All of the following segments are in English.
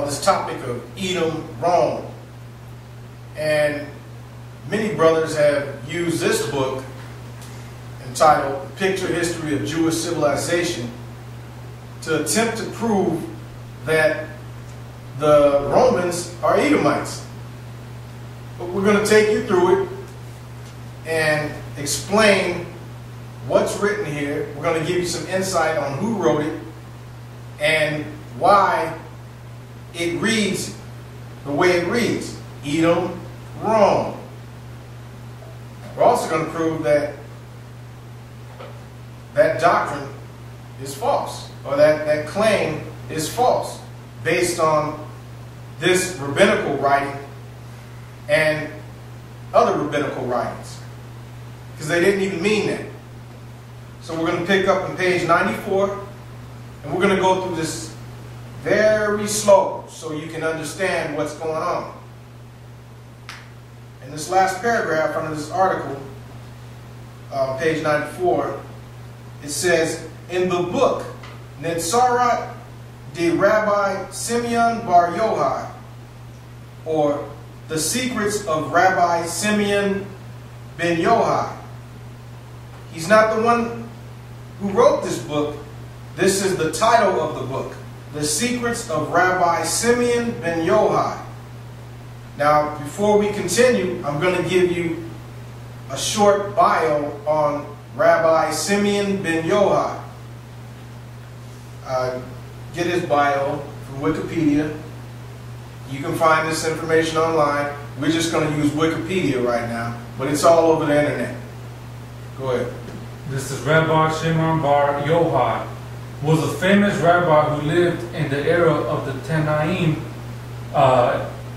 this topic of Edom-Rome. And many brothers have used this book entitled History of Jewish Civilization to attempt to prove that the Romans are Edomites. But we're going to take you through it and explain what's written here. We're going to give you some insight on who wrote it and why it reads the way it reads, Edom-Rome. We're also going to prove that that doctrine is false, or that claim is false, based on this rabbinical writing and other rabbinical writings, because they didn't even mean that. So we're going to pick up on page 94, and we're going to go through this very slow so you can understand what's going on. In this last paragraph under this article, page 94, it says, in the book Netzarat de Rabbi Simeon Bar Yochai, or The Secrets of Rabbi Simeon ben Yochai. He's not the one who wrote this book. This is the title of the book, The Secrets of Rabbi Simeon ben Yochai. Now, before we continue, I'm going to give you a short bio on Rabbi Simeon ben Yochai. Get his bio from Wikipedia. You can find this information online. We're just going to use Wikipedia right now, but it's all over the internet. Go ahead. This is Rabbi Shimon Bar Yochai, was a famous rabbi who lived in the era of the Tanaim,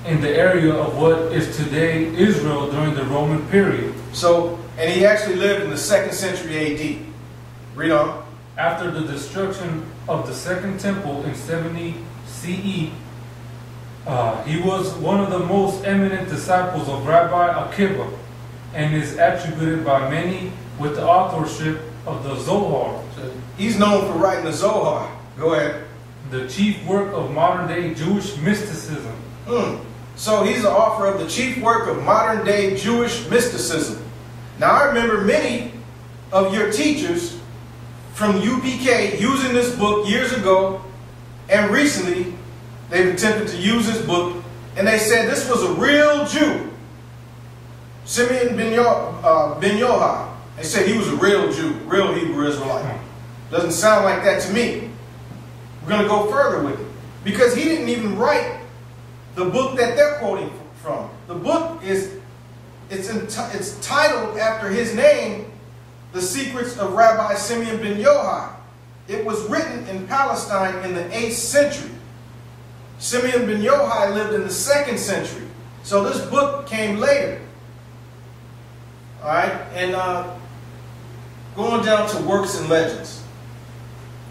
in the area of what is today Israel during the Roman period. So, and he actually lived in the 2nd century AD. Read on. After the destruction of the Second Temple in 70 CE, he was one of the most eminent disciples of Rabbi Akiva, and is attributed by many with the authorship of the Zohar. So he's known for writing the Zohar. Go ahead. The chief work of modern-day Jewish mysticism. So he's the author of the chief work of modern-day Jewish mysticism. Now, I remember many of your teachers from UPK using this book years ago, and recently they've attempted to use this book, and they said this was a real Jew, Simeon ben Yochai. They said he was a real Jew, real Hebrew Israelite. Doesn't sound like that to me. We're going to go further with it, because he didn't even write the book that they're quoting from. The book it's titled after his name, The Secrets of Rabbi Simeon ben Yochai. It was written in Palestine in the 8th century. Simeon ben Yochai lived in the 2nd century. So this book came later. Alright, and going down to Works and Legends.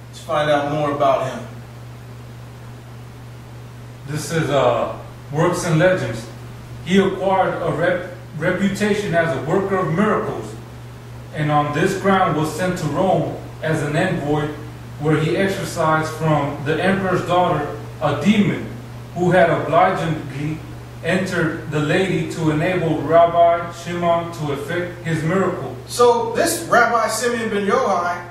Let's find out more about him. This is Works and Legends. He acquired a reputation as a worker of miracles, and on this ground was sent to Rome as an envoy, where he exorcised from the emperor's daughter a demon who had obligingly entered the lady to enable Rabbi Shimon to effect his miracle. So this Rabbi Simeon ben Yochai,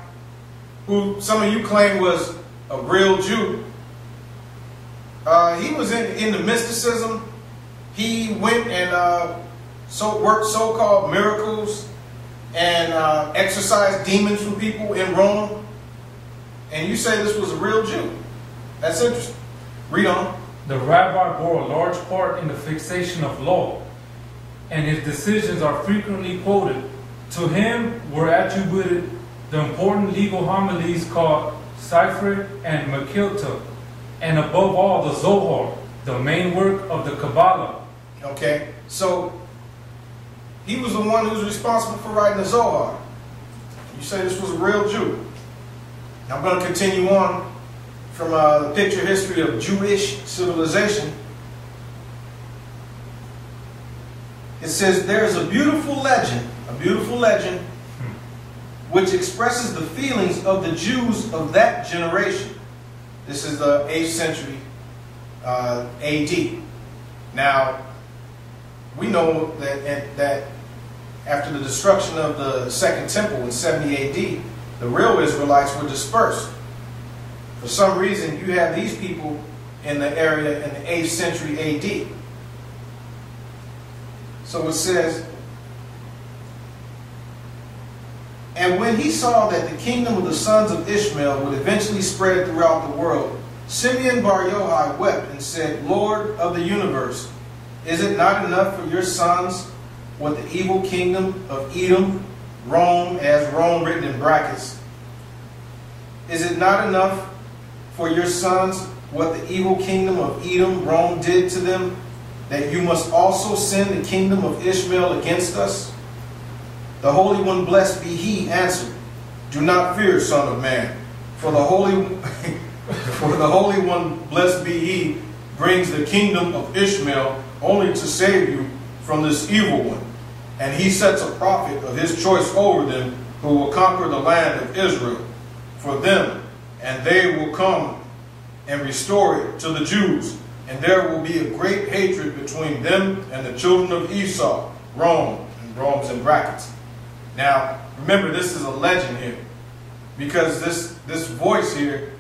who some of you claim was a real Jew, he was in the mysticism. He went and worked so-called miracles and exorcised demons from people in Rome. And you say this was a real Jew. That's interesting. Read on. The rabbi bore a large part in the fixation of law, and his decisions are frequently quoted. To him were attributed the important legal homilies called Sefer and Mekilta, and above all the Zohar, the main work of the Kabbalah. Okay, so he was the one who was responsible for writing the Zohar. You say this was a real Jew. Now I'm going to continue on from the History of Jewish Civilization. It says, there is a beautiful legend which expresses the feelings of the Jews of that generation. This is the 8th century AD. Now, we know that after the destruction of the Second Temple in 70 AD, the real Israelites were dispersed. For some reason, you have these people in the area in the 8th century AD. So it says, and when he saw that the kingdom of the sons of Ishmael would eventually spread throughout the world, Simeon Bar Yochai wept and said, Lord of the universe, is it not enough for your sons what the evil kingdom of Edom-Rome, as Rome written in brackets, is it not enough for your sons what the evil kingdom of Edom-Rome did to them, that you must also send the kingdom of Ishmael against us? The Holy One, blessed be he, answered, do not fear, son of man, for the Holy One, blessed be he, brings the kingdom of Ishmael only to save you from this evil one. And he sets a prophet of his choice over them, who will conquer the land of Israel for them, and they will come and restore it to the Jews. And there will be a great hatred between them and the children of Esau, Rome, and Rome's in brackets. Now, remember, this is a legend here, because this voice here,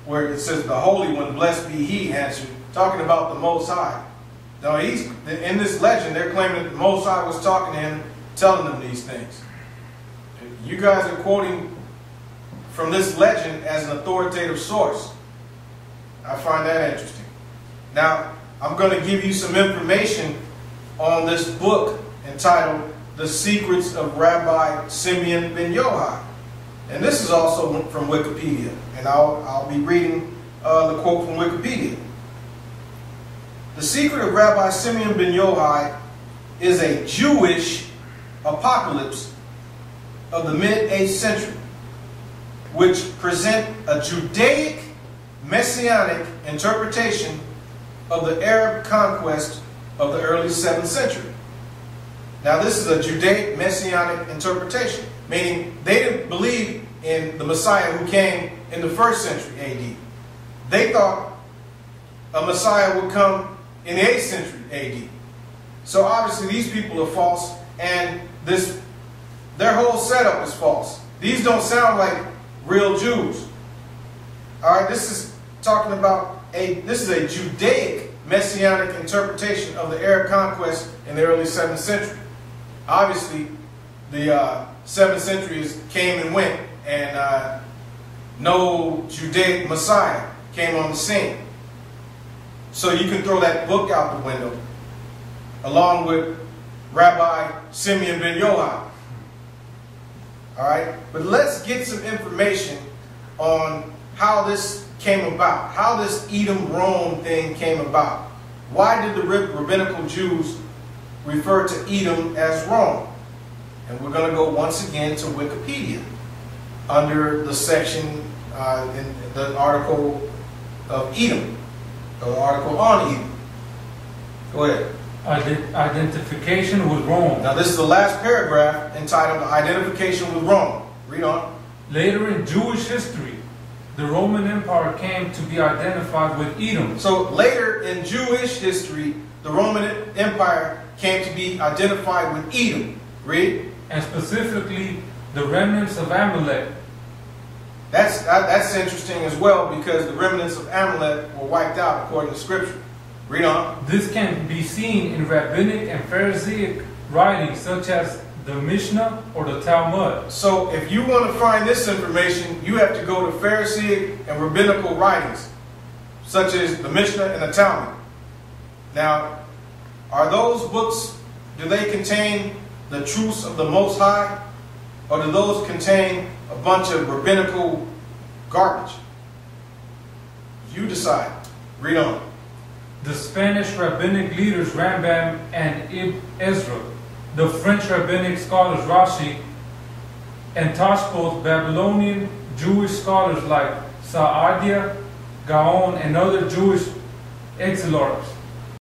where it says, the Holy One, blessed be he, answered, talking about the Most High. Now, in this legend, they're claiming that the Most High was talking to him, telling them these things. You guys are quoting from this legend as an authoritative source. I find that interesting. Now, I'm going to give you some information on this book entitled The Secrets of Rabbi Simeon ben Yochai. And this is also from Wikipedia. And I'll be reading the quote from Wikipedia. The Secret of Rabbi Simeon ben Yochai is a Jewish apocalypse of the mid-8th century, which present a Judaic messianic interpretation of the Arab conquest of the early 7th century. Now, this is a Judaic messianic interpretation, meaning they didn't believe in the Messiah who came in the 1st century AD. They thought a Messiah would come in the 8th century AD. So obviously these people are false, and their whole setup is false. These don't sound like real Jews. Alright, this is talking about this is a Judaic messianic interpretation of the Arab conquest in the early 7th century. Obviously, the 7th century came and went, and no Judaic Messiah came on the scene. So you can throw that book out the window, along with Rabbi Simeon ben Yochai. All right, but let's get some information on how this came about, how this Edom-Rome thing came about. Why did the rabbinical Jews refer to Edom as Rome? And we're going to go once again to Wikipedia under the section in the article of Edom, the article on Edom. Go ahead. Identification with Rome. Now this is the last paragraph entitled Identification with Rome. Read on. Later in Jewish history, the Roman Empire came to be identified with Edom. So later in Jewish history, the Roman Empire came to be identified with Edom. Read. And specifically, the remnants of Amalek. That's interesting as well, because the remnants of Amalek were wiped out according to Scripture. Read on. This can be seen in rabbinic and Pharisaic writings such as the Mishnah or the Talmud. So if you want to find this information, you have to go to Pharisaic and rabbinical writings such as the Mishnah and the Talmud. Now, are those books, do they contain the truths of the Most High, or do those contain a bunch of rabbinical garbage? You decide. Read on. The Spanish rabbinic leaders Rambam and Ibn Ezra, the French rabbinic scholars Rashi, and Tashbot, Babylonian Jewish scholars like Saadia, Gaon, and other Jewish exilarchs